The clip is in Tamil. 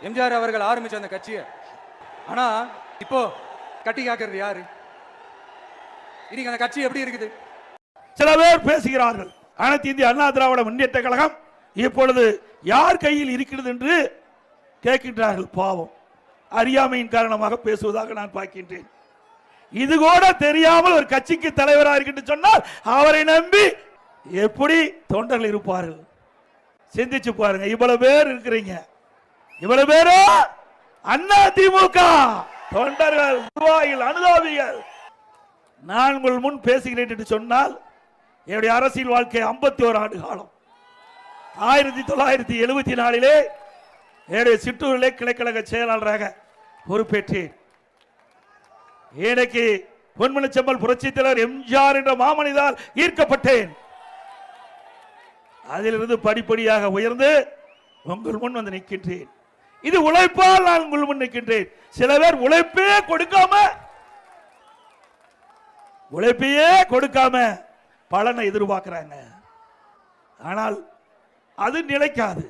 எம்ஜிஆர் அவர்கள் ஆரம்பிச்ச அந்த கட்சியை. ஆனா இப்போ கட்டி காக்கிறது யாரு? இன்னைக்கு அந்த கட்சி எப்படி இருக்குது? சில பேர் பேசுகிறார்கள், அனைத்து இந்திய அண்ணா திராவிட முன்னேற்ற கழகம் இப்பொழுது யார் கையில் இருக்கிறது என்று கேட்கின்றார்கள். பாவம், அறியாமையின் காரணமாக பேசுவதாக நான் பார்க்கின்றேன். இது கூட தெரியாமல் ஒரு கட்சிக்கு தலைவராக இருக்கின்ற சொன்னால் அவரை நம்பி எப்படி தொண்டர்கள் இருப்பார்கள்? சிந்திச்சு பாருங்க. இவ்வளவு பேர் இருக்கிறீங்க, இவ்வளவு பேரும் அண்ணா திமுக தொண்டர்கள், நிர்வாகிகள், அனுதாபிகள். நான் உங்கள் முன் பேசுகிறேன் என்று சொன்னால் என்னுடைய அரசியல் வாழ்க்கை 51 ஆண்டு காலம். 1974 என்னுடைய சிற்றூரிலே கிளைக்கழக செயலாளராக பொறுப்பேற்றேன். எனக்கு பொன்மனச்செம்மல் புரட்சி தலைவர் எம்ஜிஆர் என்ற மாமனிதால் ஈர்க்கப்பட்டேன். அதிலிருந்து படிப்படியாக உயர்ந்து உங்கள் முன் வந்து நிற்கின்றேன். இது உழைப்பால் நான் உங்கள் முன் நிற்கின்றேன். சில பேர் உழைப்பையே கொடுக்காம பலனை எதிர்பார்க்கிறாங்க. ஆனால் அது நிலைக்காது.